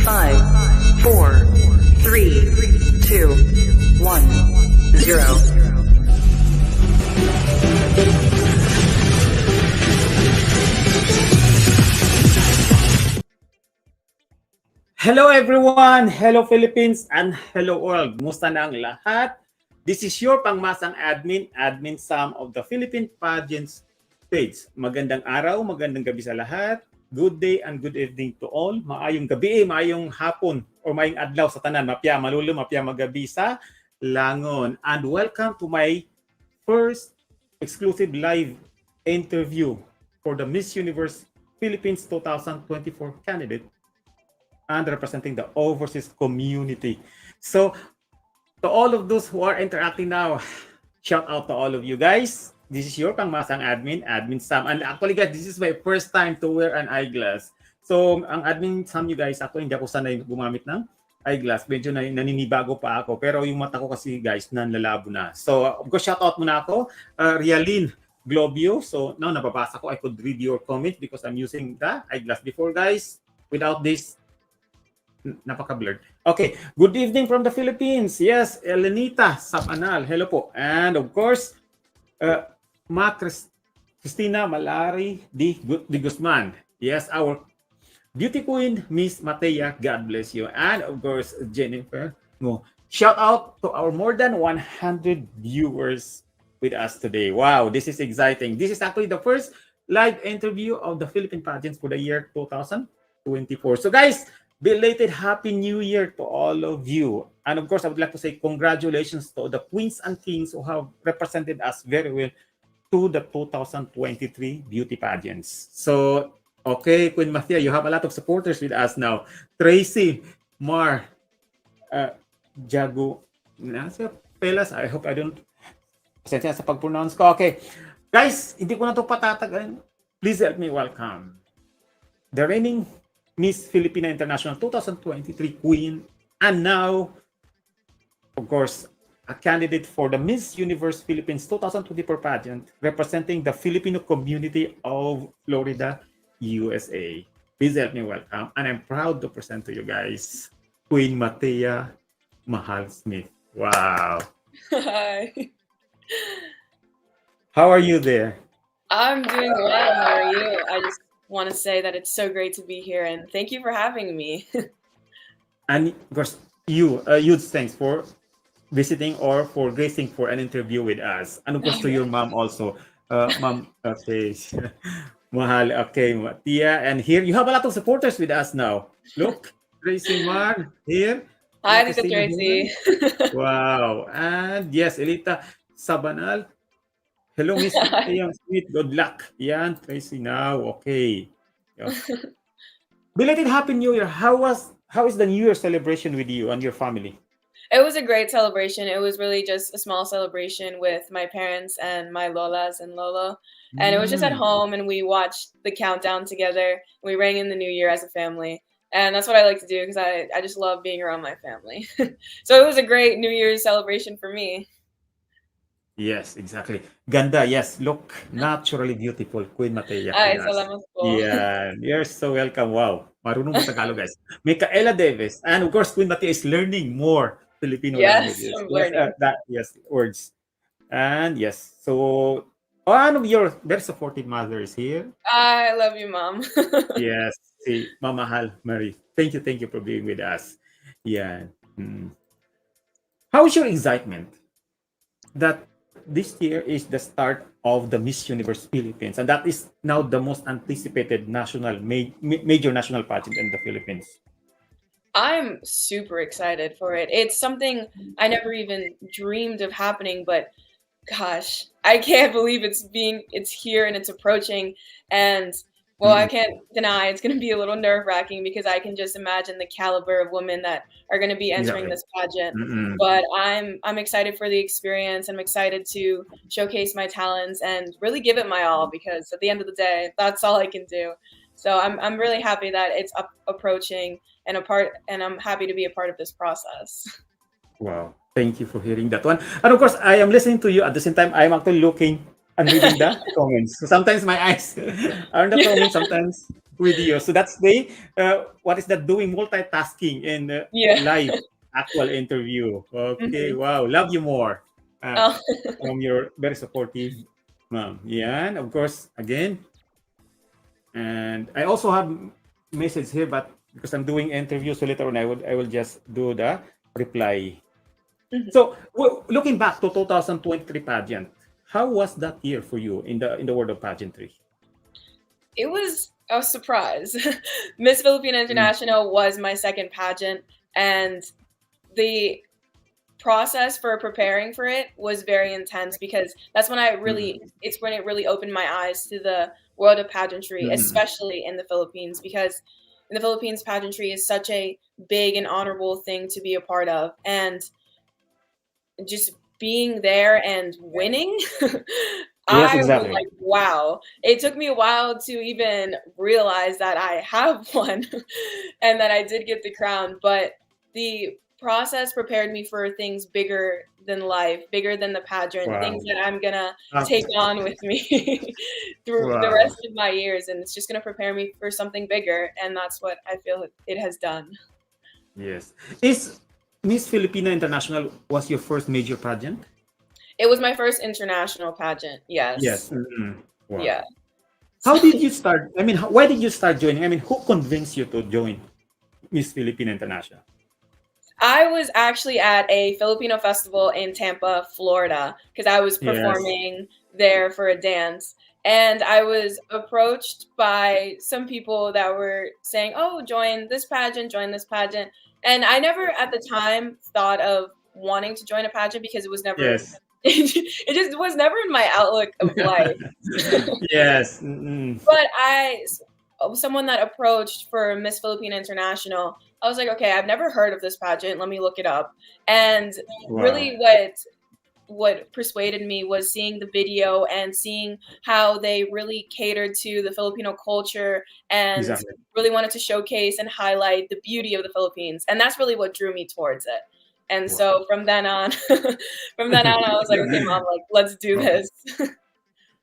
5, 4, 3, 2, 1, 0. Hello everyone! Hello Philippines and hello world! Musta na ang lahat? This is your Pangmasang Admin, Admin Sam of the Philippine Pageants page. Magandang araw, magandang gabi sa lahat. Good day and good evening to all. Maayong gabi, maayong hapon o maayong adlaw sa tanan. Mapya malulo, mapya magabi sa langon. And welcome to my first exclusive live interview for the Miss Universe Philippines 2024 candidate and representing the overseas community. So, to all of those who are interacting now, shout out to all of you guys. This is your Pangmasang Admin, Admin Sam. And actually guys, this is my first time to wear an eyeglass. So, ang Admin Sam you guys, ako hindi ako sanay gumamit ng eyeglass. Medyo naninibago pa ako. Pero yung mata ko kasi guys, nanlalabo na. So, of course, shout out muna ako. Rialyn Globio. So, now nababasa ko. I could read your comment because I'm using the eyeglass before guys. Without this, napaka-blurred. Okay, good evening from the Philippines. Yes, Elenita Sapanal. Hello po. And of course, Christina Malari Di Guzman. Yes, our beauty queen, Miss Matea. God bless you. And of course, Jennifer. Shout out to our more than 100 viewers with us today. Wow, this is exciting. This is actually the first live interview of the Philippine Pageants for the year 2024. So guys, belated Happy New Year to all of you. And of course, I would like to say congratulations to the queens and kings who have represented us very well to the 2023 beauty pageants. So, okay, Queen Matea, you have a lot of supporters with us now. Tracy, Mar, Jago, Pelas, I hope I don't pasensya sa pag-pronounce ko. Okay, guys, hindi ko na ito patatagan. Please help me welcome the reigning Miss Filipina International 2023 Queen, and now, of course, a candidate for the Miss Universe Philippines 2024 pageant representing the Filipino community of Florida, USA. Please help me welcome, and I'm proud to present to you guys, Queen Matea Mahal Smith. Wow. Hi. How are you there? I'm doing well. How are you? I just want to say that it's so great to be here and thank you for having me. And of course, huge thanks for visiting or for gracing for an interview with us. And of course to your mom also. Mom, okay. Mahal, okay, Matea. And here you have a lot of supporters with us now. Look, Tracy Mar here. Hi, Tita Tracy. Wow. And yes, Elita Sabanal. Hello, Miss Matea Smith. Good luck. Yan, Tracy now. Okay. Yeah. Belated Happy New Year. How is the New Year celebration with you and your family? It was a great celebration. It was really just a small celebration with my parents and my lolas and lolo. And it was just at home and we watched the countdown together. We rang in the new year as a family. And that's what I like to do because I just love being around my family. So it was a great New Year's celebration for me. Yes, exactly. Ganda, yes. Look, naturally beautiful, Queen Matea. Ay, Yes. salamat po. Yeah, you're so welcome. Wow. Marunong mo Tagalog, guys. Micaela Davis. And of course, Queen Matea is learning more Filipino Yes, languages. I'm learning. Words. And yes, so one of your very supportive mothers here. I love you, Mom. Yes, si Mamahal Marie. Thank you for being with us. Yeah. How is your excitement that this year is the start of the Miss Universe Philippines, and that is now the most anticipated major national pageant in the Philippines? I'm super excited for it. It's something I never even dreamed of happening, but gosh, I can't believe it's here and it's approaching. And well, I can't deny it's going to be a little nerve-wracking because I can just imagine the caliber of women that are going to be entering this pageant. But I'm excited for the experience. I'm excited to showcase my talents and really give it my all because at the end of the day, that's all I can do. So I'm really happy that it's approaching and I'm happy to be a part of this process. Wow. Thank you for hearing that one. And of course, I am listening to you. At the same time, I'm actually looking and reading the comments. So sometimes my eyes are in the comments, sometimes with you. So that's the what is that doing multitasking in Yeah. live actual interview. Okay, Mhm. wow, love you more uh, Oh. from your very supportive mom. Yeah, and of course again, and I also have message here, but because I'm doing interviews, so later on I will just do the reply. Mhm. So looking back to 2023 pageant, how was that year for you in the world of pageantry? It was a surprise. Miss Filipina Mm, International was my second pageant, and the process for preparing for it was very intense because that's when mm, it's when it really opened my eyes to the world of pageantry, mm. especially in the Philippines, because in the Philippines, pageantry is such a big and honorable thing to be a part of. And just being there and winning, Yes, I was exactly. like, wow. It took me a while to even realize that I have won and that I did get the crown, but the process prepared me for things bigger than life, bigger than the pageant, things Wow. that I'm gonna Ah, take on with me through the wow. rest of my years. And it's just gonna prepare me for something bigger. And that's what I feel it has done. Yes. Is Miss Filipina International was your first major pageant? It was my first international pageant. Yes. Yes. Yeah. Wow. How So did you start? I mean, why did you start joining? I mean, who convinced you to join Miss Filipina International? I was actually at a Filipino festival in Tampa, Florida, because I was Yes. performing there for a dance. And I was approached by some people that were saying, "Oh, join this pageant, join this pageant." And I never at the time thought of wanting to join a pageant because it was never, Yes. it just was never in my outlook of life. Yes. But someone that approached for Miss Filipina International, I was like, okay, I've never heard of this pageant. Let me look it up. And Wow. really, what persuaded me was seeing the video and seeing how they really catered to the Filipino culture and Exactly. really wanted to showcase and highlight the beauty of the Philippines. And that's really what drew me towards it. And Wow. so from then on, I was like, okay, mom, like let's do Okay. this.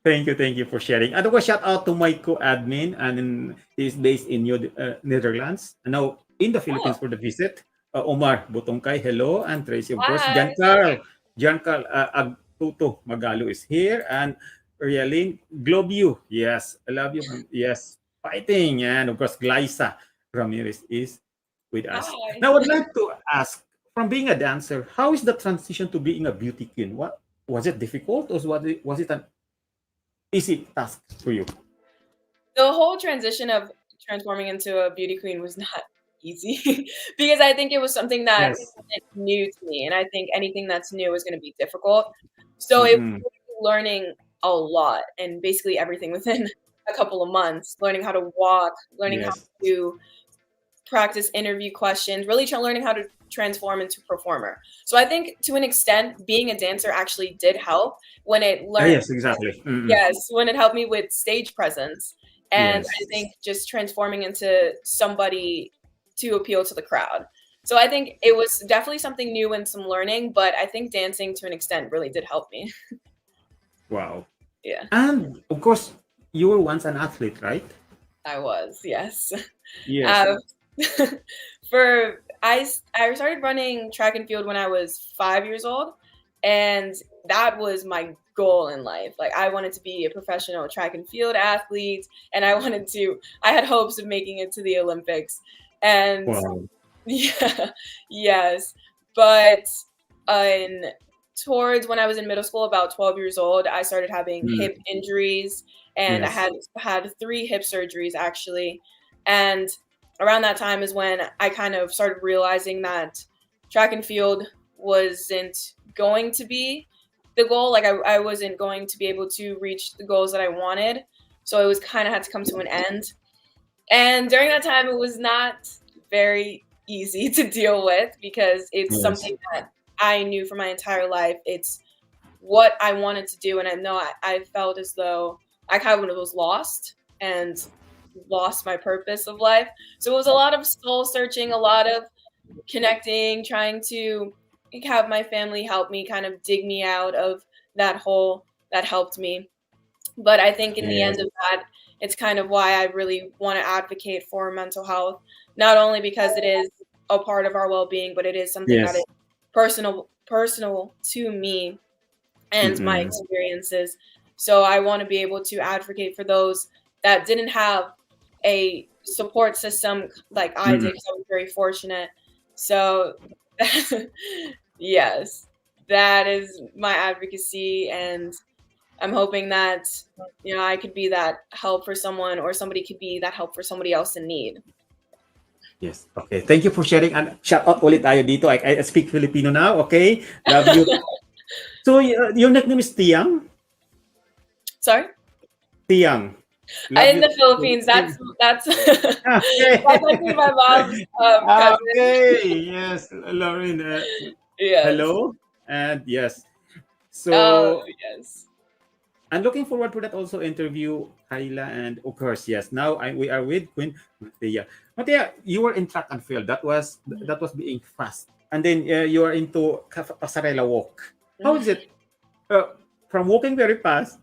Thank you for sharing. And of course, shout out to my co-admin, and he's based in Netherlands. And now in the Oh, Philippines for the visit. Omar Butongkay, hello, and Tracy, of course. hi. Giancarl Agtuto Magalo is here, and Rialin Globio. Yes, I love you. Yes, fighting, and of course, Glyza Ramirez is with us. Hi. Now, I'd like to ask, from being a dancer, how is the transition to being a beauty queen? What was it difficult, or was it an easy task for you? The whole transition of transforming into a beauty queen was not easy because I think it was something that Yes. wasn't new to me, and I think anything that's new is gonna be difficult. So it Mm-mm. was learning a lot and basically everything within a couple of months, learning how to walk, learning how Yes. to practice interview questions, really learning how to transform into a performer. So I think to an extent, being a dancer actually did help when it Ah, learned yes, exactly. Mm-mm. yes, when it helped me with stage presence, and I Yes. think just transforming into somebody to appeal to the crowd. So I think it was definitely something new and some learning, but I think dancing to an extent really did help me. Wow. Yeah, And of course, you were once an athlete, right? I was, yes. Yes. Uh, I started running track and field when I was 5 years old, and that was my goal in life. Like I wanted to be a professional track and field athlete, and I had hopes of making it to the Olympics, and Wow. yeah, yes, but in towards when I was in middle school, about 12 years old, I started having Mm. hip injuries, and I Yes. had 3 hip surgeries actually, and around that time is when I kind of started realizing that track and field wasn't going to be the goal. Like I wasn't going to be able to reach the goals that I wanted. So it was kind of had to come to an end. And during that time, it was not very easy to deal with because it's Yes. something that I knew for my entire life. It's what I wanted to do. And I know I felt as though I kind of was lost and lost my purpose of life. So it was a lot of soul searching, a lot of connecting, trying to have my family help me kind of dig me out of that hole that helped me. But I think in the Yes. end of that, it's kind of why I really want to advocate for mental health, not only because it is a part of our well-being, but it is something that is Yes. personal to me and my Mm-mm. experiences. So I want to be able to advocate for those that didn't have a support system like I did, Mm-mm. because I was very fortunate. So yes, that is my advocacy, and I'm hoping that I could be that help for someone, or somebody could be that help for somebody else in need. Yes. Okay. Thank you for sharing. And shout out ulit tayo dito. I speak Filipino now. Okay. Love you. So, your nickname is Tiang? Sorry? Tiang. Love In you. the Philippines, that's that's Okay. actually my mom's cousin. Okay. Yes. Lauren, Yes. hello. And yes. Oh, So, yes. I'm looking forward to that also interview, Kyla, and of course, yes. Now we are with Queen Matea. Matea, you were in track and field. That was being fast, and then you are into pasarela walk. How is it from walking very fast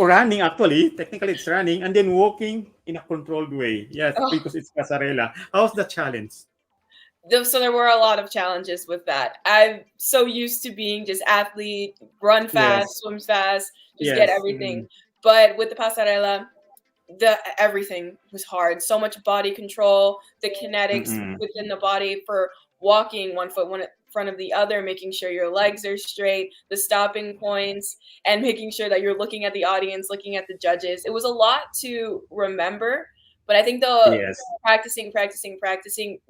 or running? Actually, technically it's running, and then walking in a controlled way. Yes, Oh, because it's pasarela. How's the challenge? so there were a lot of challenges with that. I'm so used to being just athlete, run fast, Yes, swim fast, just get yes, everything. But with the pasarela, everything was hard. So much body control, the kinetics mm-mm. within the body for walking one foot one in front of the other, making sure your legs are straight, the stopping points, and making sure that you're looking at the audience, looking at the judges. It was a lot to remember, but I think the Yes, practicing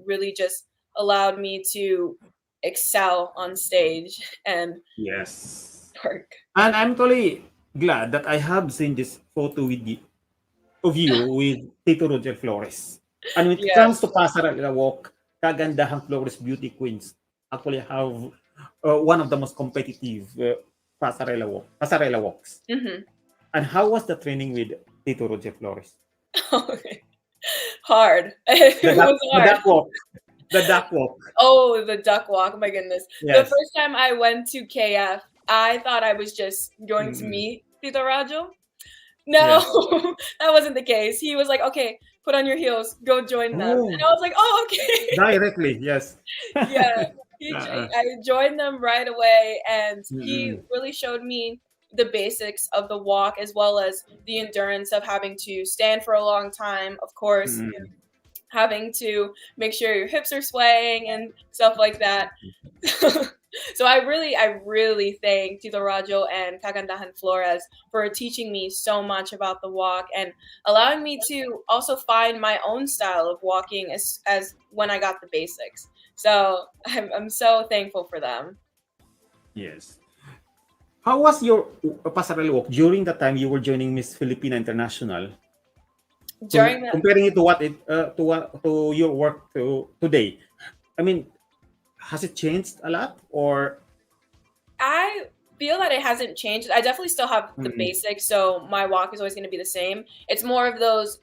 really just allowed me to excel on stage and yes. work. And I'm totally glad that I have seen this photo of you with Tito Ro Flores. And when it comes to Yes. Pasarela Walk, kagandahang Flores Beauty Queens actually have one of the most competitive pasarela walks. Hmm. And how was the training with Tito Ro Flores? Hard. The It duck, was the hard. duck walk, the duck walk. Oh, the duck walk. Oh my goodness. The Yes, first time I went to KF, I thought I was just going to mm-mm. meet Tito Rajo. No, Yes. that wasn't the case. He was like, okay, put on your heels, go join them. And Oh, I was like, oh, okay. directly. Yes. Yeah. Uh-uh. I joined them right away, and he Mm-mm. really showed me the basics of the walk, as well as the endurance of having to stand for a long time, of course, Mm-mm. having to make sure your hips are swaying and stuff like that. So I really thank Tito Rajo and Kagandahan Flores for teaching me so much about the walk, and allowing me to also find my own style of walking as when I got the basics. So I'm so thankful for them. Yes. How was your pasarela walk during the time you were joining Miss Filipina International? During that, Comparing it to to your work today. I mean, has it changed a lot or? I feel that it hasn't changed. I definitely still have the Mm-mm. basics, so my walk is always going to be the same. It's more of those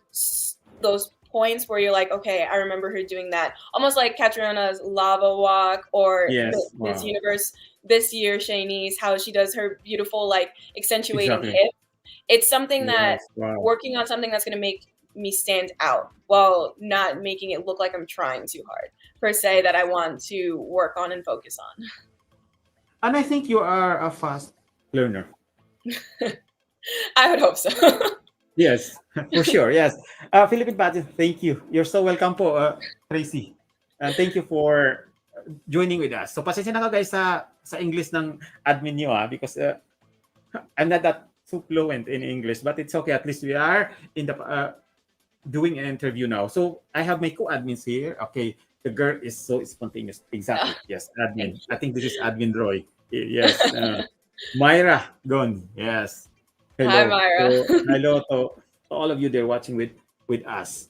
points where you're like, okay, I remember her doing that, almost like Catriona's lava walk, or Yes. Miss Wow. Universe this year, Shanice, how she does her beautiful like accentuating Exactly. hip. It's something that Yes. Wow. working on something that's going to make me stand out while not making it look like I'm trying too hard per se, that I want to work on and focus on. And I think you are a fast learner. I would hope so. Yes, for sure. Yes. Philippine Pageant, thank you. You're so welcome po, Tracy. And thank you for joining with us. So pasensya na ka guys sa English ng admin niyo because I'm not that too fluent in English, but it's okay. At least we are in the doing an interview now. So I have my co-admins here. Okay, the girl is so spontaneous. Exactly. Yes, Thank admin. I you. think this is admin Roy. Yes. Myra Gon. Yes. Hi, Hello. Myra. So hello to all of you there watching with us.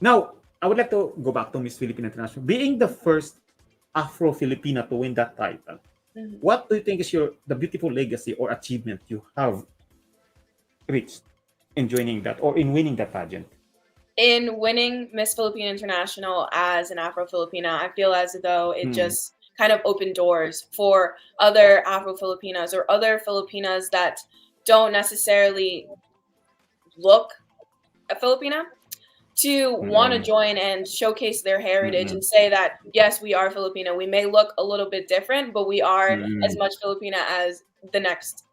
Now, I would like to go back to Miss Filipina International. Being the first Afro-Filipina to win that title, Mhm. what do you think is the beautiful legacy or achievement you have reached in joining that or in winning that pageant? In winning Miss Filipina International as an Afro-Filipina, I feel as though it Mm, just kind of opened doors for other Afro-Filipinas, or other Filipinas that don't necessarily look a Filipina to want to join and showcase their heritage and say that, yes, we are Filipino. We may look a little bit different, but we are as much Filipina as the next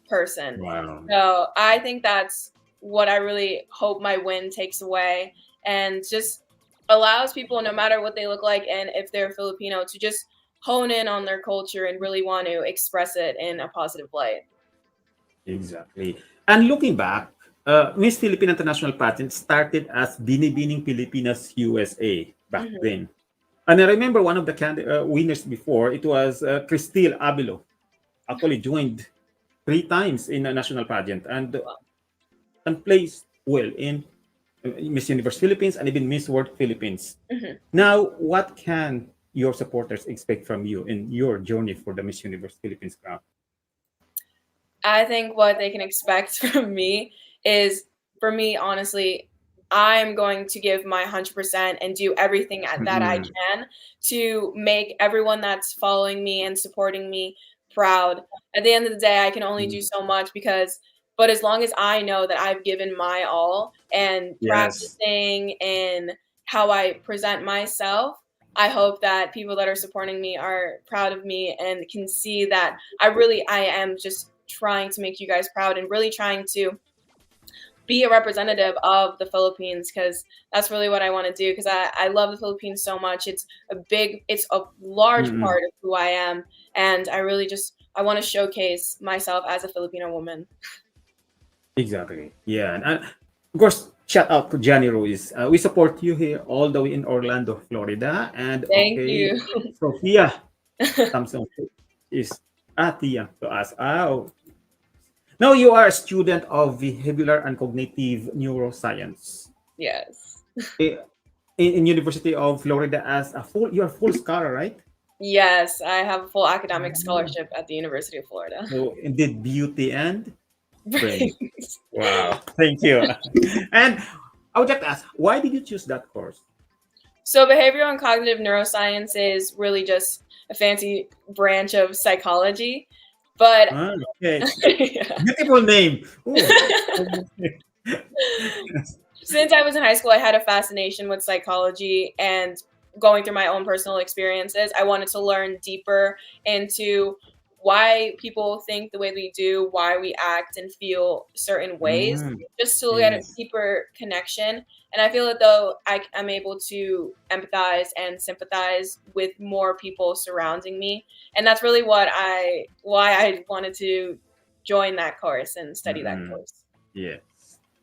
person. Wow. So I think that's what I really hope my win takes away, and just allows people, no matter what they look like and if they're Filipino, to just hone in on their culture and really want to express it in a positive light. Exactly. And looking back, Miss Filipina International Pageant started as Binibining Pilipinas USA back then. And I remember one of the winners before, it was Cristil Abelo. Actually joined 3 times in a national pageant and placed well in Miss Universe Philippines and even Miss World Philippines. Now, what can your supporters expect from you in your journey for the Miss Universe Philippines crown? I think what they can expect from me is, for me, honestly, I'm going to give my 100% and do everything that I can to make everyone that's following me and supporting me proud. At the end of the day, I can only do so much but as long as I know that I've given my all and Yes. practicing and how I present myself, I hope that people that are supporting me are proud of me and can see that I am just trying to make you guys proud and really trying to be a representative of the Philippines, because that's really what I want to do, because I love the Philippines so much. It's a large part of who I am, and I want to showcase myself as a Filipino woman. Exactly. Yeah. And of course, shout out to Johnny Ruiz. We support you here all the way in Orlando, Florida. And Thank okay, you. Sophia Samson is Atia to us. Oh, now you are a student of Behavior and Cognitive Neuroscience Yes. Eh, in University of Florida as you're a full scholar, right? Yes, I have a full academic scholarship at the University of Florida. So indeed, beauty and brain. Brains. Wow, thank you. And I would like to ask, why did you choose that course? So behavioral and cognitive neuroscience is really just a fancy branch of psychology. But Okay, yeah. beautiful name. Ooh. Since I was in high school, I had a fascination with psychology, and going through my own personal experiences, I wanted to learn deeper into why people think the way they do, why we act and feel certain ways, just to get a Yes. deeper connection. And I feel that though I'm able to empathize and sympathize with more people surrounding me. And that's really why I wanted to join that course and study that course. Yes.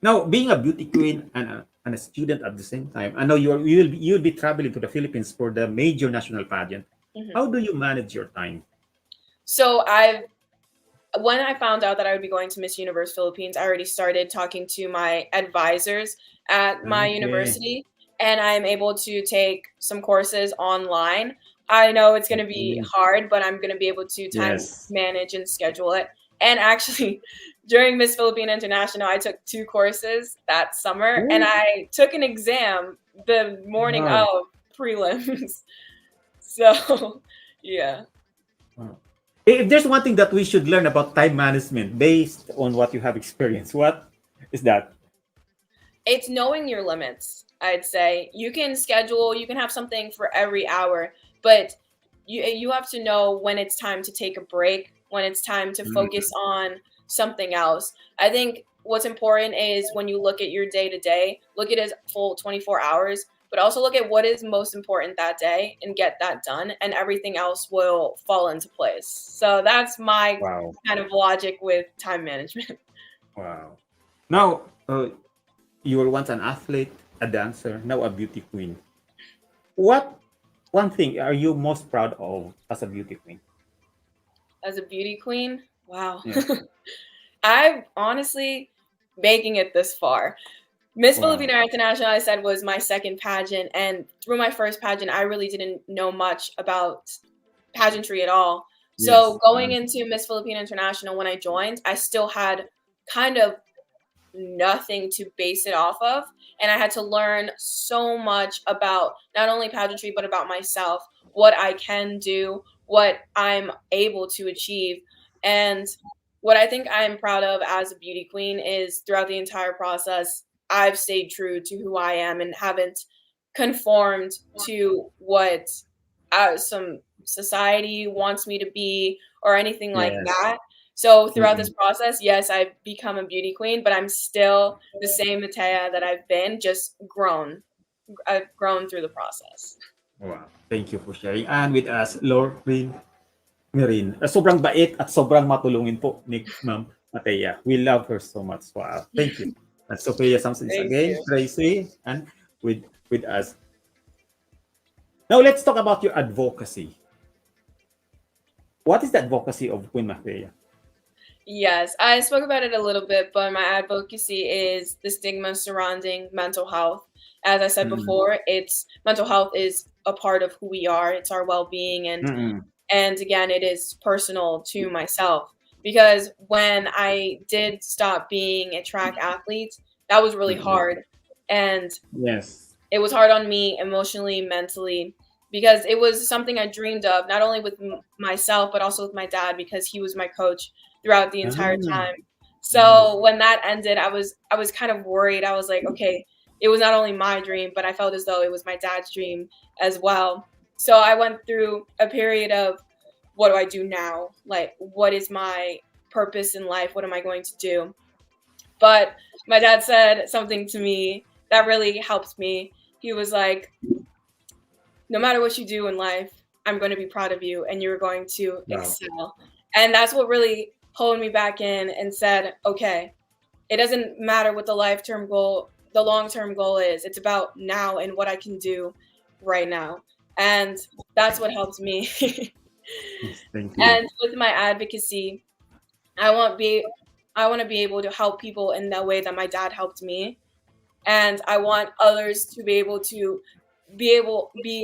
Now, being a beauty queen and a student at the same time, I know you'll be traveling to the Philippines for the major national pageant. How do you manage your time? So when I found out that I would be going to Miss Universe Philippines, I already started talking to my advisors at my university, and I'm able to take some courses online. I know it's going to be hard, but I'm going to be able to time manage and schedule it. And actually, during Miss Filipina International, I took 2 courses that summer, and I took an exam the morning of prelims. So, yeah. If there's one thing that we should learn about time management based on what you have experienced, what is that? It's knowing your limits, I'd say. You can schedule, you can have something for every hour, but you have to know when it's time to take a break, when it's time to focus on something else. I think what's important is when you look at your day to day, look at it as full 24 hours, but also look at what is most important that day and get that done, and everything else will fall into place. So that's my kind of logic with time management. Wow. Now, you were once an athlete, a dancer, now a beauty queen. What one thing are you most proud of as a beauty queen? As a beauty queen? Wow. Yeah. I'm honestly making it this far. Miss Filipina International, I said, was my second pageant. And through my first pageant, I really didn't know much about pageantry at all. So going into Miss Filipina International, when I joined, I still had kind of nothing to base it off of. And I had to learn so much about not only pageantry, but about myself, what I can do, what I'm able to achieve. And what I think I'm proud of as a beauty queen is throughout the entire process, I've stayed true to who I am and haven't conformed to what some society wants me to be or anything like Yes. that. So throughout this Mm-mm. process, yes, I've become a beauty queen, but I'm still the same Matea that I've been, just grown. I've grown through the process. Wow. Thank you for sharing. And with us, Lauren Merin. Sobrang bait at sobrang matulungin po ni Ma'am Matea. We love her so much. Wow. Thank you. And Sophia Samson is Thank again, you. Tracy, and with us. Now let's talk about your advocacy. What is the advocacy of Queen Matea? Yes, I spoke about it a little bit, but my advocacy is the stigma surrounding mental health. As I said Mm. before, it's mental health is a part of who we are. It's our well-being, Mm-mm. and again, it is personal to myself because when I did stop being a track athlete, that was really Mm-mm. hard, and Yes. it was hard on me emotionally, mentally, because it was something I dreamed of, not only with myself, but also with my dad, because he was my coach throughout the entire Ah, time. nice. So when that ended, I was kind of worried. I was like, okay, it was not only my dream, but I felt as though it was my dad's dream as well. So I went through a period of what do I do now? Like, what is my purpose in life? What am I going to do? But my dad said something to me that really helped me. He was like, no matter what you do in life, I'm going to be proud of you and you're going to Wow. excel. And that's what really pulled me back in and said, okay, it doesn't matter what the the long-term goal is. It's about now and what I can do right now. And that's what helped me. Yes, thank you. And with my advocacy, I want be I want to be able to help people in the way that my dad helped me, and I want others to be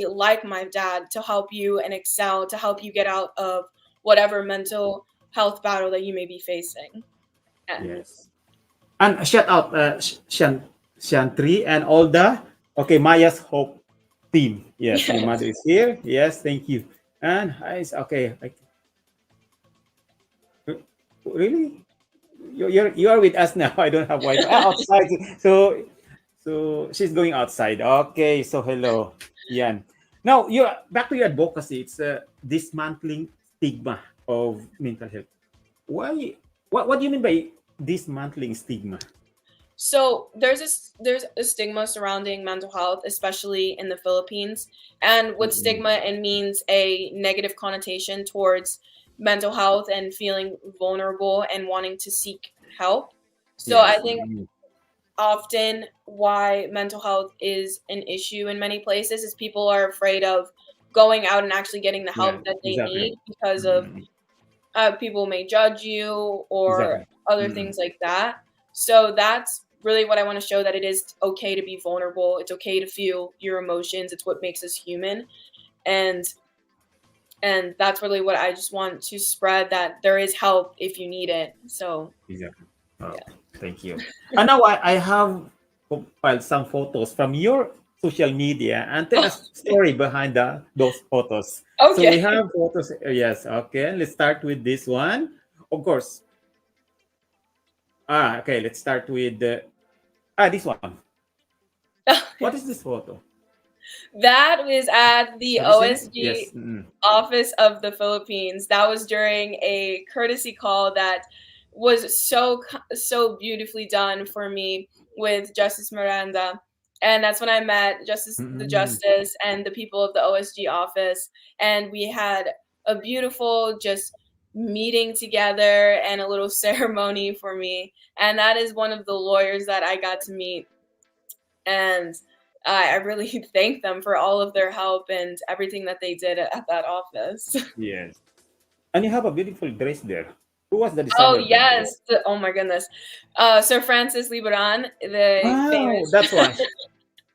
like my dad, to help you and excel, to help you get out of whatever mental health battle that you may be facing. And Yes. And shout out Shantri and all the okay Maya's Hope team. Yes, your mother yes, is here. Yes, thank you. And okay. Really? You are with us now. I don't have Wi-Fi. Outside. So she's going outside. Okay. So hello, Yan. Now you back to your advocacy. It's dismantling stigma of mental health. Why? What do you mean by dismantling stigma? so there's a stigma surrounding mental health, especially in the Philippines. And with Mm-mm. stigma, it means a negative connotation towards mental health and feeling vulnerable and wanting to seek help. So I Yes. think often why mental health is an issue in many places is people are afraid of going out and actually getting the Yeah. help that they Exactly. need because of Mm-mm. people may judge you or Exactly. other Mm-mm. things like that. So that's really what I want to show, that it is okay to be vulnerable. It's okay to feel your emotions. It's what makes us human. And that's really what I just want to spread, that there is help if you need it. So Exactly. yeah. Okay. Thank you. And now I have compiled some photos from your social media and tell us story behind those photos. So we Okay. have photos. Yes. Okay. Let's start with this one. Of course. Okay. Let's start with this one. What is this photo? That was at the Have you seen it? Yes. OSG Mm-mm. office of the Philippines. That was during a courtesy call that was so beautifully done for me with Justice Miranda. And that's when I met the Mm-mm. justice and the people of the OSG office, and we had a beautiful just meeting together and a little ceremony for me. And that is one of the lawyers that I got to meet, and I really thank them for all of their help and everything that they did at that office. Yes. And you have a beautiful dress there. Who was the Oh designer of that dress? yes, oh my goodness, Sir Francis Libran, the Wow, famous, that's why.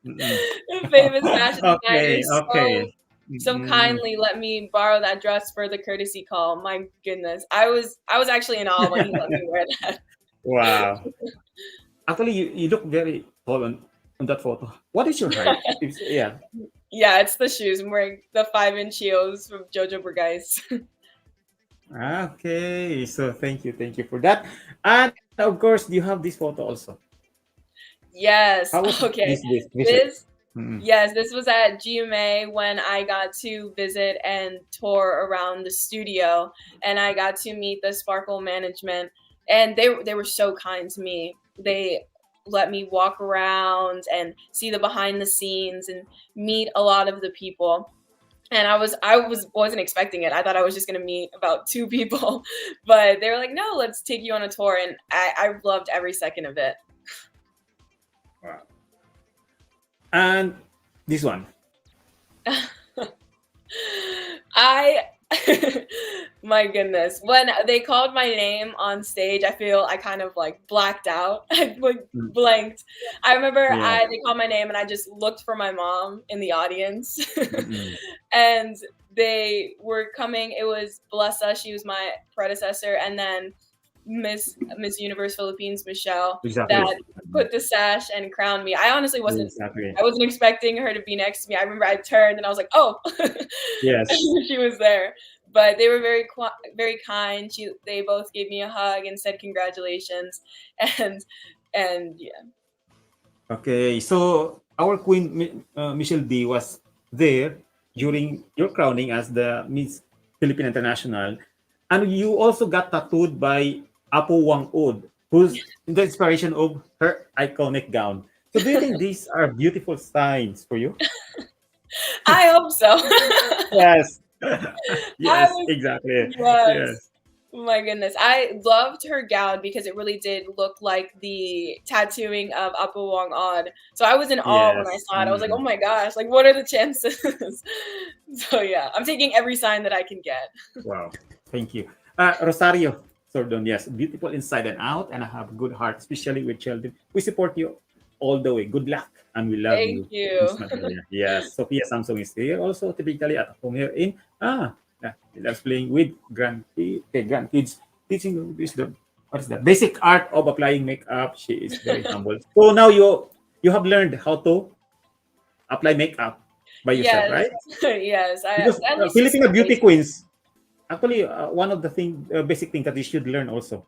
Mm-mm. the famous fashion designer, Okay, okay. so Mm-mm. kindly let me borrow that dress for the courtesy call. My goodness, I was actually in awe when he let me wear that. Wow. Actually, you look very tall on that photo. What is your height? Yeah. Yeah, it's the shoes. I'm wearing the 5-inch heels from Jojo Burgais. Okay. So thank you for that. And of course, you have this photo also. Yes. How was Okay. this visit? This Mm-mm. Yes, this was at GMA when I got to visit and tour around the studio, and I got to meet the Sparkle management, and they were so kind to me. They let me walk around and see the behind the scenes and meet a lot of the people. And I wasn't expecting it. I thought I was just gonna meet about two people, but they were like, "No, let's take you on a tour," and I loved every second of it. Wow. And this one. I my goodness. When they called my name on stage, I feel I kind of like blacked out. I like Mm. blanked. I remember Yeah. they called my name and I just looked for my mom in the audience. Mm-mm. And they were coming. It was Blessa, she was my predecessor, and then Miss Universe Philippines Michelle Exactly. that put the sash and crowned me. I honestly wasn't Exactly. I wasn't expecting her to be next to me. I remember I turned and I was like, "Oh." Yes. She was there. But they were very kind. They both gave me a hug and said congratulations, and yeah. Okay. So our Queen Michelle D was there during your crowning as the Miss Filipina International, and you also got tattooed by Apo Wang Od, who's the inspiration of her iconic gown. So do you think these are beautiful signs for you? I hope so. Yes. I Yes, was exactly. Yes. Yes. My goodness. I loved her gown because it really did look like the tattooing of Apo Wang Od. So I was in awe when I Yes. saw it. I was like, "Oh Mm. my gosh, like what are the chances?" So yeah, I'm taking every sign that I can get. Wow. Thank you. Rosario Sordon, yes, beautiful inside and out, and I have a good heart, especially with children. We support you all the way. Good luck, and we love Thank you, Miss you. Natalia. Yes, Sophia Samsung is here also, typically at home here in he loves playing with grandkids, teaching this the what is that basic art of applying makeup. She is very humble. So now you have learned how to apply makeup by yourself, Yes. right? Yes. I Because at least just Filipino some beauty basic. queens. Actually, one of the basic things that you should learn also.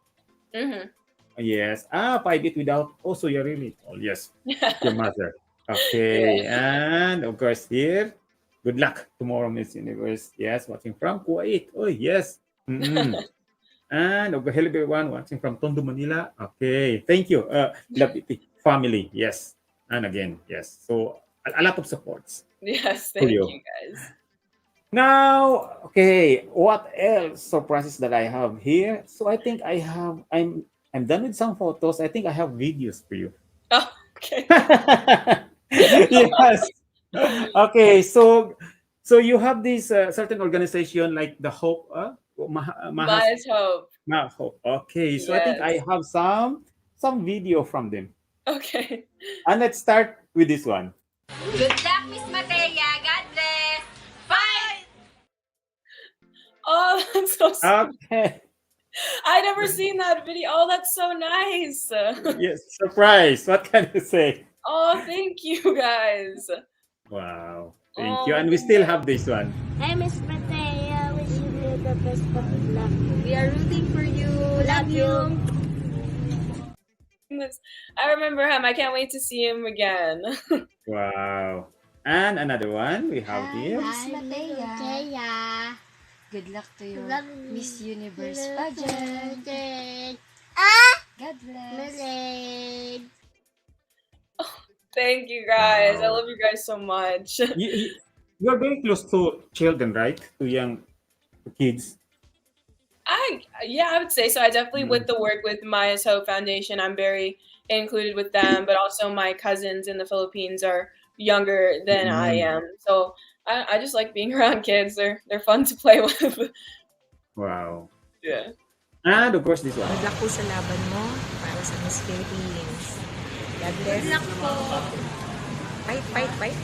Mhm. Yes. 5 feet without also your really. Oh, yes. Your Yeah. mother. Okay. And of course, here, good luck tomorrow, Miss Universe. Yes. Watching from Kuwait. Oh, yes. Mm-mm. And of course, hello, everyone watching from Tondo, Manila. Okay. Thank you. Love it. Family. Yes. And again, yes. So, a lot of supports Yes, for thank you. you guys. Now, okay, what else surprises that I have here? So I think I'm done with some photos. I think I have videos for you. Oh, okay. Yes. Okay, so you have this certain organization like the Hope Mahas Might hope. Hope. Okay, so I think I Yes. have some video from them. Okay. And let's start with this one. Good luck, Miss Matea. God bless. Fight! Oh, that's so sweet. Okay. I never seen that video. Oh, that's so nice. Yes, surprise. What can you say? Oh, thank you guys. Wow. Thank Oh you. my And we still goodness. have this one. Hi, Miss Matea. Wishing you the best of luck. We are rooting for you. Love you. I remember him. I can't wait to see him again. Wow. And another one we have Hi, here. Miss Matea. Matea. Good luck to your Love Miss Universe you. pageant. Ah! God bless. Malay. Thank you guys. I Wow. love you guys so much. You are very close to children, right? To young kids. Yeah, I would say so. I definitely Mm. with the work with Maya's Hope Foundation, I'm very included with them, but also my cousins in the Philippines are younger than I Mm. am. So I just like being around kids. They're fun to play with. Wow. Yeah. And of course, this one. Good luck po sa laban mo para sa Miss Philippines. God bless. Good luck po. Fight, fight, fight.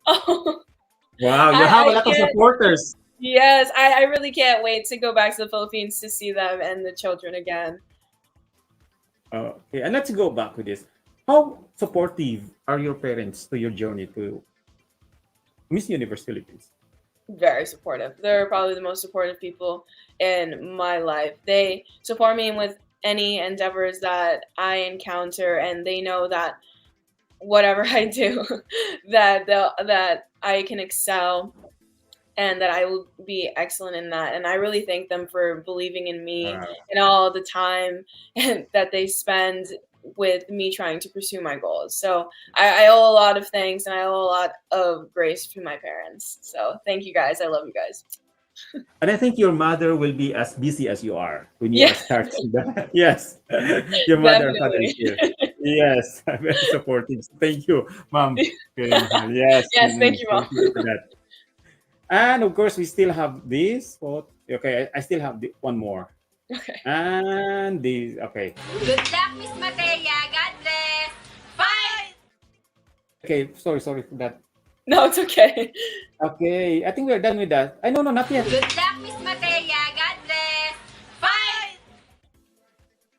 Oh, Wow, you have a I lot of can't. supporters. Yes, I really can't wait to go back to the Philippines to see them and the children again. Okay, and let's go back with this. How supportive are your parents to your journey to Miss Universe Philippines? Very supportive. They're probably the most supportive people in my life. They support me with any endeavors that I encounter, and they know that whatever I do, that I can excel and that I will be excellent in that. And I really thank them for believing in me Wow. and all the time and that they spend with me trying to pursue my goals. So I owe a lot of thanks, and I owe a lot of grace to my parents. So thank you guys. I love you guys. And I think your mother will be as busy as you are when you Yeah, are starting that. Yes, your mother and father is definitely. here. Yes, very supportive. Thank you, Mom. Filipina Mahal. Yes, Yes, thank you, Mom. thank you for that. And of course, we still have this. Okay, I still have one more. Okay. And this. Okay. Good luck, Miss Matea. God bless. Fight! Okay. Sorry for that. No, it's okay. Okay, I think we're done with that. I no, not yet. Good luck, Miss Matea. God bless. Fight!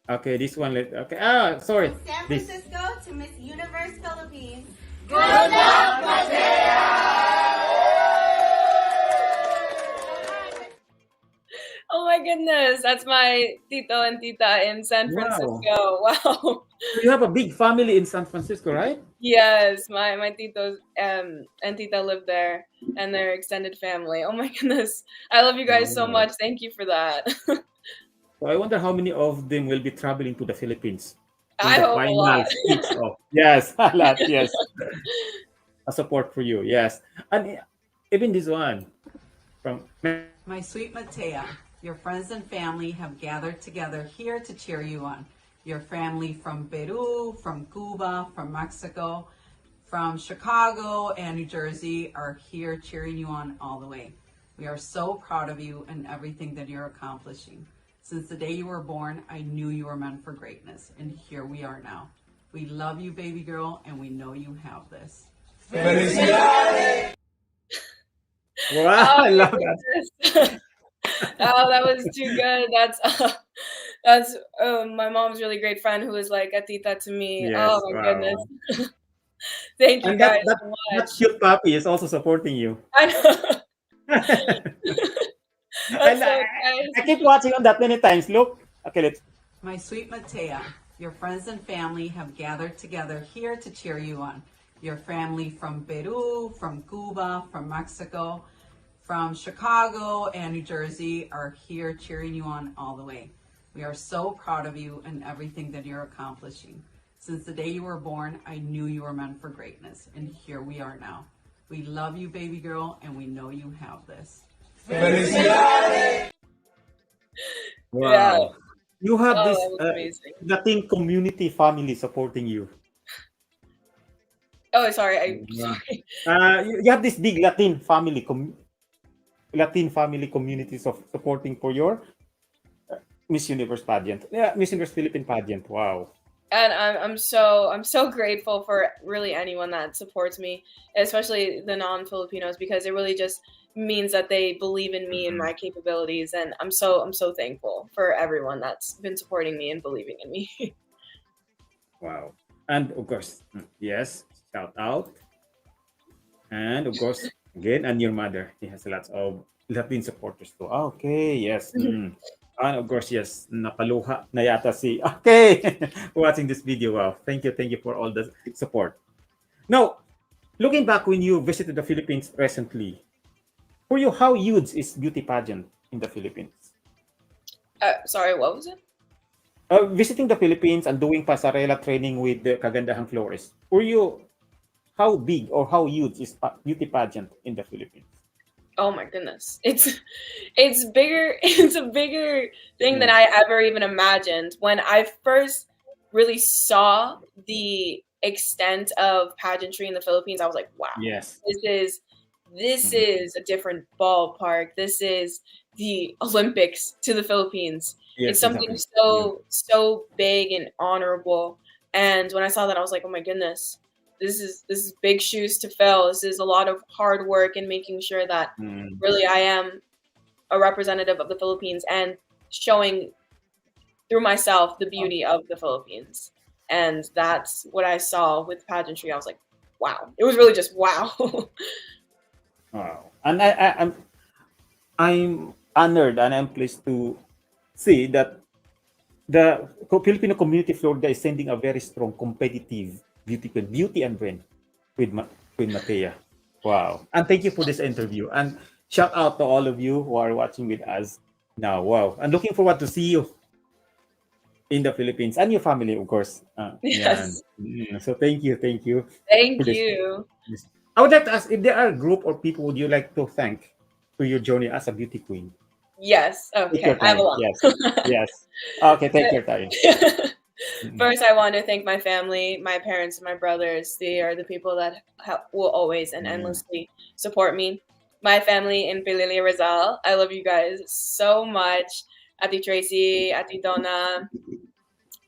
Okay, this one. Okay. Ah, sorry. San This. Francisco to Miss Universe Philippines. Good luck, Matea! Oh my goodness, that's my tito and tita in San Wow. Francisco. Wow. So you have a big family in San Francisco, right? Yes, my titos and tita live there, and their extended family. Oh my goodness, I love you guys so Wow. much. Thank you for that. So I wonder how many of them will be traveling to the Philippines in I the hope a final lot. speech of yes, a lot, yes. A support for you, yes. And even this one from My sweet Matea, your friends and family have gathered together here to cheer you on. Your family from Peru, from Cuba, from Mexico, from Chicago and New Jersey are here cheering you on all the way. We are so proud of you and everything that you're accomplishing. Since the day you were born, I knew you were meant for greatness, and here we are now. We love you, baby girl, and we know you have this. wow, I love that. that. Oh, that was too good. That's my mom's really great friend who is like a tita to me. Yes, Oh my wow. goodness. Thank you And guys that so that much. cute puppy is also supporting you. I know. That's And so I nice. keep watching on that many times. Look. Okay, let's My sweet Matea, your friends and family have gathered together here to cheer you on. Your family from Peru, from Cuba, from Mexico, from Chicago and New Jersey are here cheering you on all the way. We are so proud of you and everything that you're accomplishing. Since the day you were born, I knew you were meant for greatness, and here we are now. We love you, baby girl, and we know you have this. wow. Yeah. You have Oh, this that was amazing. Latin community family supporting you. Oh, sorry. Yeah. Sorry. You have this big Latin family communities of supporting for your Miss Universe pageant. Yeah, Miss Universe Philippine pageant. Wow. And I'm so grateful for really anyone that supports me, especially the non-Filipinos, because it really just means that they believe in me and my capabilities, and I'm so thankful for everyone that's been supporting me and believing in me. Wow. And of course, yes, shout out. And of course, again, and your mother. He has lots of Latin supporters too. Okay, yes. And of course, yes, napaluha na yata si. Okay, watching this video. Wow, thank you for all the support. Now, looking back when you visited the Philippines recently, for you, how huge is beauty pageant in the Philippines? Sorry, what was it? Visiting the Philippines and doing pasarela training with the Kagandahang Flores, for you, how big or how huge is beauty pageant in the Philippines? Oh my goodness, it's bigger. It's a bigger thing than I ever even imagined. When I first really saw the extent of pageantry in the Philippines, I was like, wow, Yes. this is a different ballpark. This is the Olympics to the Philippines. Yes, It's something exactly. so big and honorable. And when I saw that, I was like, oh my goodness, this is big shoes to fill. This is a lot of hard work and making sure that really I am a representative of the Philippines and showing through myself the beauty of the Philippines. And that's what I saw with pageantry. I was like, wow. It was really just wow. Wow. And I'm honored and I'm pleased to see that the Filipino community Florida is sending a very strong competitive beauty and brand with Queen Matea. Wow. And thank you for this interview. And shout out to all of you who are watching with us now. Wow. And looking forward to see you in the Philippines and your family, of course. Yes. So thank you. Thank you Thank for this. you. I would like to ask if there are a group or people would you like to thank to your journey as a beauty queen? Yes. Take Okay. your I have a time. lot. Yes. Yes. Okay, take your time. First, I want to thank my family, my parents, and my brothers. They are the people that will always and endlessly support me. My family in Pilili Rizal. I love you guys so much. Ati Tracy, Ati Donna,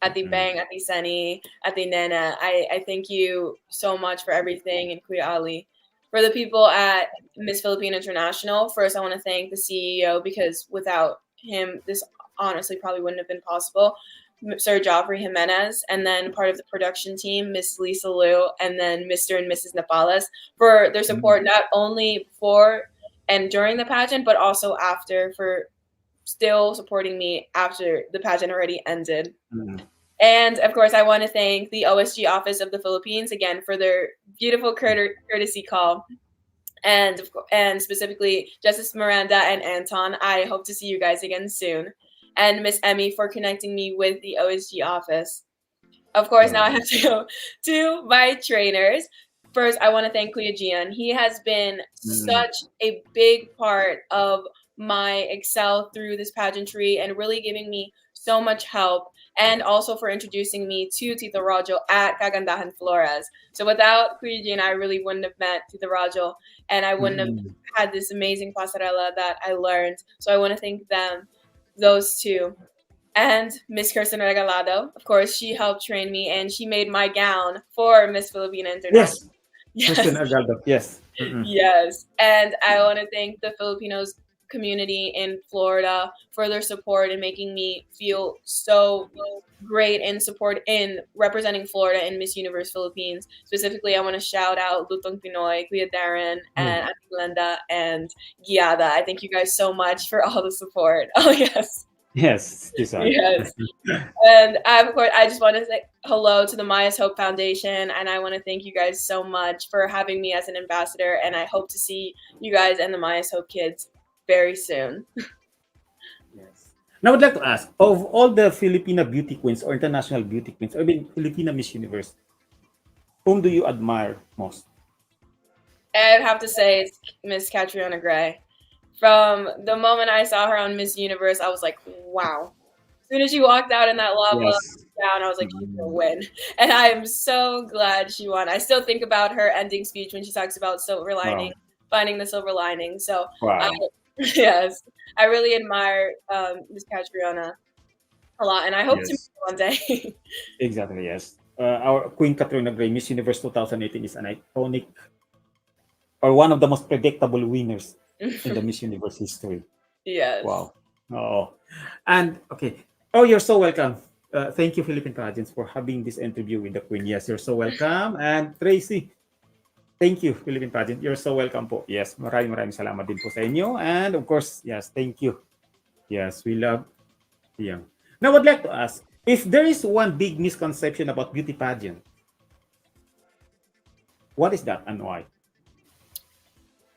Ati Bang, Ati Sunny, Ati Nana. I thank you so much for everything, and Kuya Ali. For the people at Miss Filipina International, first I want to thank the CEO because without him, this honestly probably wouldn't have been possible. Sir Joffrey Jimenez, and then part of the production team, Miss Lisa Liu, and then Mr. and Mrs. Napales for their support not only before and during the pageant, but also after, for still supporting me after the pageant already ended. And of course, I want to thank the OSG Office of the Philippines again for their beautiful courtesy call. And specifically Justice Miranda and Anton. I hope to see you guys again soon. And Miss Emmy for connecting me with the OSG office. Of course, now I have to go to my trainers. First, I want to thank Kuya Gian. He has been such a big part of my excel through this pageantry and really giving me so much help, and also for introducing me to Tito Rojo at Kagandahan Flores. So without Kuya Gian, I really wouldn't have met Tito Rojo, and I wouldn't have had this amazing pasarela that I learned. So I want to thank them, those two. And Miss Kirsten Regalado, of course, she helped train me and she made my gown for Miss Filipina International. Yes. Kristen Agaldo. Yes. Yes. And I want to thank the Filipinos community in Florida for their support and making me feel so great and support in representing Florida in Miss Universe Philippines. Specifically, I want to shout out Lutong Pinoy, Kuya Darren, and Auntie Glenda, and Giada. I thank you guys so much for all the support. Oh, yes. Yes. Yes. And of course, I just want to say hello to the Maya's Hope Foundation, and I want to thank you guys so much for having me as an ambassador, and I hope to see you guys and the Maya's Hope kids very soon. Yes. Now, I would like to ask, of all the Filipina beauty queens or international beauty queens, I mean, Filipina Miss Universe, whom do you admire most? I'd have to say it's Miss Catriona Gray. From the moment I saw her on Miss Universe, I was like, wow. As soon as she walked out in that lava gown, I was like, she's gonna win. And I'm so glad she won. I still think about her ending speech when she talks about silver lining, finding the silver lining. So, yes, I really admire Miss Catriona a lot, and I hope to meet her one day. Exactly, yes. Our Queen Catriona Gray, Miss Universe 2018, is an iconic or one of the most predictable winners in the Miss Universe history. Yes. Wow. Oh. And okay. Oh, you're so welcome. Thank you, Philippine Pageants, for having this interview with the Queen. Yes, you're so welcome. And Tracy, thank you, Philippine Pageant. You're so welcome po. Yes, maraming salamat din po sa inyo. And of course, yes, thank you. Yes, we love you. Now, I'd like to ask, if there is one big misconception about beauty pageant, what is that and why?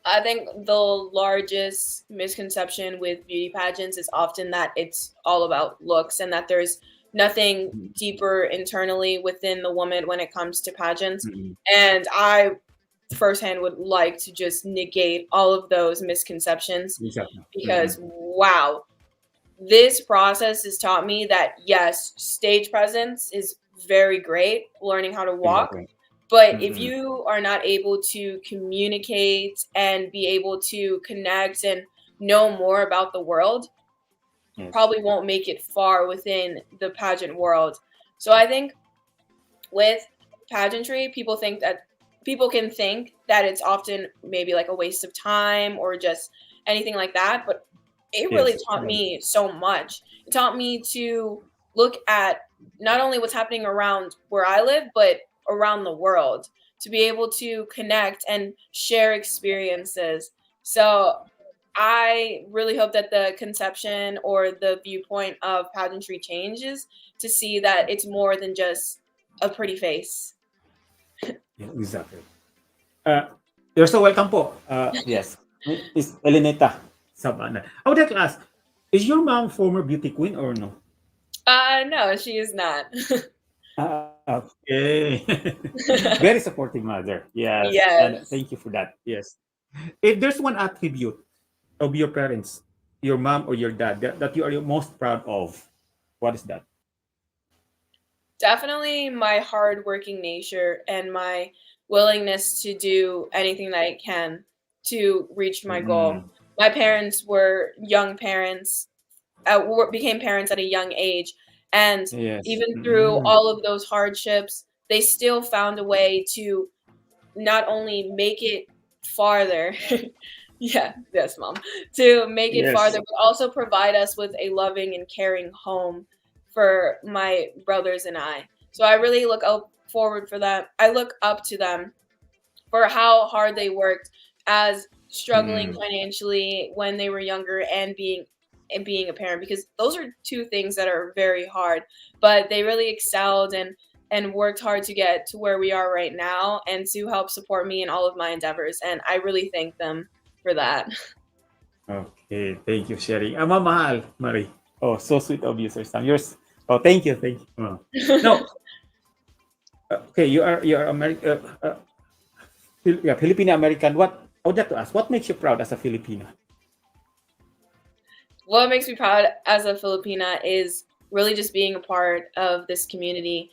I think the largest misconception with beauty pageants is often that it's all about looks and that there's nothing deeper internally within the woman when it comes to pageants. And I firsthand would like to just negate all of those misconceptions because, wow, this process has taught me that, yes, stage presence is very great, learning how to walk. But if you are not able to communicate and be able to connect and know more about the world, probably won't make it far within the pageant world. So I think with pageantry, people can think that it's often maybe like a waste of time or just anything like that. But it really taught me so much. It taught me to look at not only what's happening around where I live, but around the world, to be able to connect and share experiences. So I really hope that the conception or the viewpoint of pageantry changes to see that it's more than just a pretty face. Yeah, exactly. Uh, you're so welcome po. Yes. Is Eleneta Sabana. I would like to ask, is your mom former beauty queen or no? No, she is not. Okay. Very supportive mother. Yes. And Yes. thank you for that. Yes. If there's one attribute of your parents, your mom or your dad, that you are most proud of, what is that? Definitely my hardworking nature and my willingness to do anything that I can to reach my goal. Mm, My parents were young parents, became parents at a young age, and yes. even through Mm, all of those hardships, they still found a way to not only make it farther, yeah, yes, mom, to make it farther, yes. but also provide us with a loving and caring home for my brothers and I. So I really look up forward for that. I look up to them for how hard they worked as struggling Mm, financially when they were younger and being a parent, because those are two things that are very hard, but they really excelled and worked hard to get to where we are right now and to help support me in all of my endeavors, and I really thank them for that. okay. Thank you, sharing. Ama mahal, Marie. Oh, so sweet of you, sir Sam. Yours. Oh, thank you. Thank you. Oh. No. Okay, you are American. Yeah, Filipino American. What I would like to ask, what makes you proud as a Filipino? What makes me proud as a Filipina is really just being a part of this community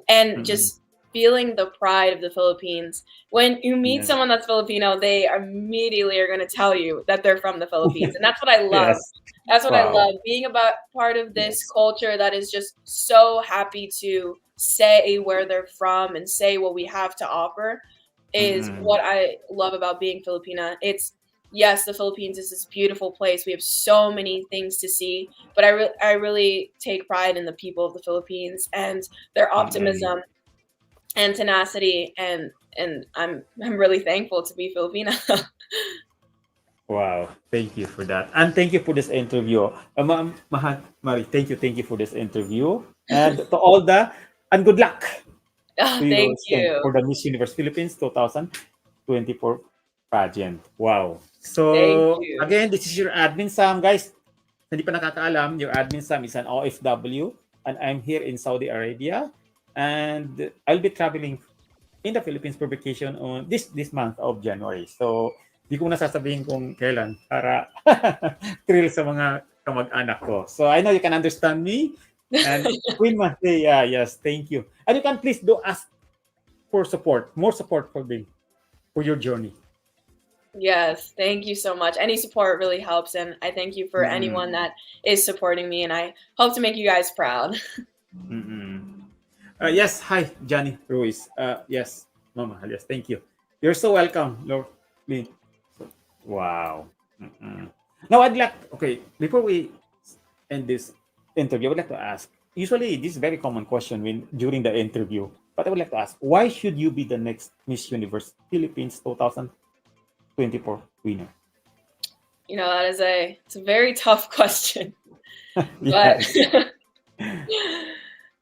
and Mm-mm. just feeling the pride of the Philippines. When you meet Yes. someone that's Filipino, they immediately are going to tell you that they're from the Philippines. And that's what I love. Yes. That's what I Wow. love. Being about part of this Yes. culture that is just so happy to say where they're from and say what we have to offer is Mm-mm. what I love about being Filipina. It's yes, the Philippines is this beautiful place. We have so many things to see, but I really take pride in the people of the Philippines and their Mm-mm. optimism and tenacity, and I'm really thankful to be Filipina. Wow. Thank you for that. And thank you for this interview. Mahal, Marie, thank you for this interview. And to all and good luck Oh, to you thank you. for the Miss Universe Philippines 2024 pageant. Wow. Thank So, you. again, this is your admin Sam, guys. Hindi pa nakakaalam, your admin Sam is an OFW and I'm here in Saudi Arabia and I'll be traveling in the Philippines for vacation on this month of January. So, di ko na sasabihin kung kailan para thrill sa mga kamag-anak ko. So, I know you can understand me. And Queen Matea, yes, thank you. And you can please do ask for support, more support for your journey. Yes, thank you so much. Any support really helps, and I thank you for Mm-mm. anyone that is supporting me, and I hope to make you guys proud. Mm-mm. Yes, hi, Johnny Ruiz. Yes, Mama, yes, thank you. You're so welcome, Lord Lynn. Wow. Mm-mm. Now, I'd like, okay, before we end this interview, I would like to ask, usually this is a very common question during the interview, but I would like to ask, why should you be the next Miss Universe Philippines 2024 winner? You know, it's a very tough question, but Yes.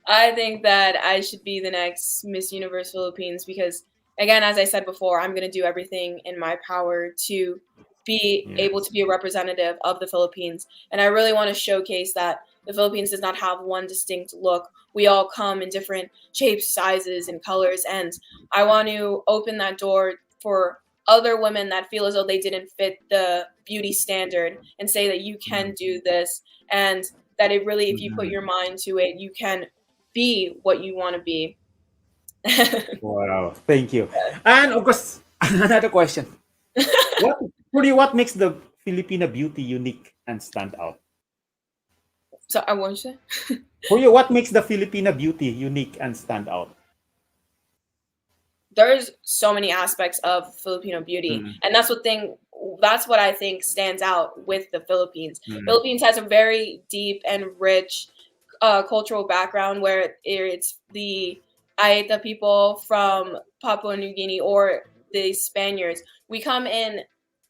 I think that I should be the next Miss Universe Philippines because, again, as I said before, I'm going to do everything in my power to be able to Yes. be a representative of the Philippines. And I really want to showcase that the Philippines does not have one distinct look. We all come in different shapes, sizes, and colors. And I want to open that door for other women that feel as though they didn't fit the beauty standard and say that you can do this, and that it really, if you put your Mm-mm. mind to it, you can be what you want to be. Wow. Thank you. And of course, another question. What for you, what makes the Filipina beauty unique and stand out? So I want you. For you, what makes the Filipina beauty unique and stand out? There's so many aspects of Filipino beauty, Mm, and that's what I think stands out with the Philippines. mm, Philippines has a very deep and rich cultural background where it's the Aeta people from Papua New Guinea or the Spaniards. We come in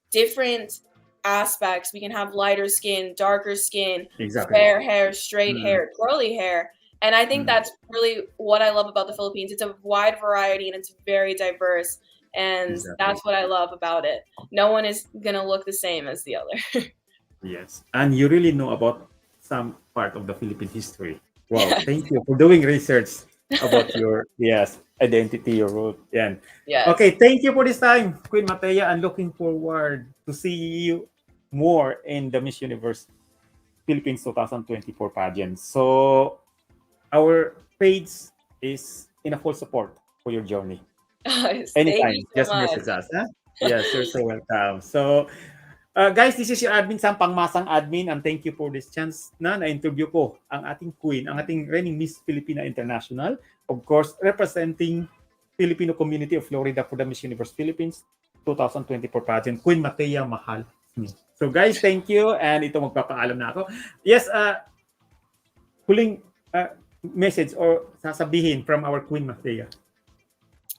different aspects. We can have lighter skin, darker skin, Exactly. fair hair, straight Mm. hair, curly hair. And I think that's really what I love about the Philippines. It's a wide variety and it's very diverse. And Exactly. that's what I love about it. No one is going to look the same as the other. Yes. And you really know about some part of the Philippine history. Wow. Yes. Thank you for doing research about your, yes, identity, your root. Yan. Yes. Okay. Thank you for this time, Queen Matea. I'm looking forward to see you more in the Miss Universe Philippines 2024 pageant. So our page is in a full support for your journey. Thank Anytime, you so just much. message us. Huh? Yes, you're so welcome. So, guys, this is your admin Sam, Pangmasang Admin, and thank you for this chance na na-interview ko ang ating queen, ang ating reigning Miss Filipina International, of course, representing Filipino community of Florida for the Miss Universe Philippines 2024 pageant, Queen Matea Mahal. So guys, thank you, and ito magpapaalam na ako. Yes, huling message or sasabihin from our Queen Matea.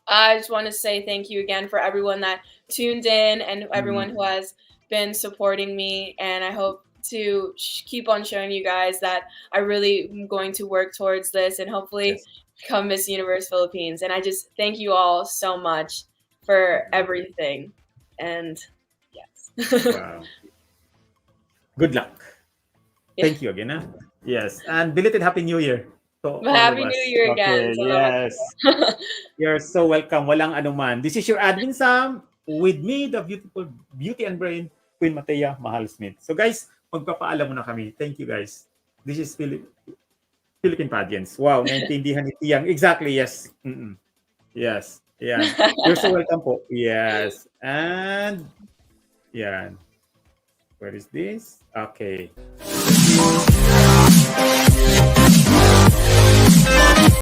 I just want to say thank you again for everyone that tuned in and everyone who has been supporting me. And I hope to keep on showing you guys that I really am going to work towards this and hopefully become Miss Universe Philippines. And I just thank you all so much for everything. And yes. Wow. Good luck. Thank you again. Huh? Yes. And belated Happy New Year. So, Happy New Year again. Okay, yes. You're so welcome. Walang anuman. This is your admin Sam with me, the beautiful beauty and brain, Queen Matea Mahal Smith. So guys, magpapaalam muna kami. Thank you guys. This is Philippine Pageants. Wow, naintindihan ni Tiyang. Exactly, yes. Yes. Yeah. You're so welcome po. Yes. And yan. Where is this? Okay.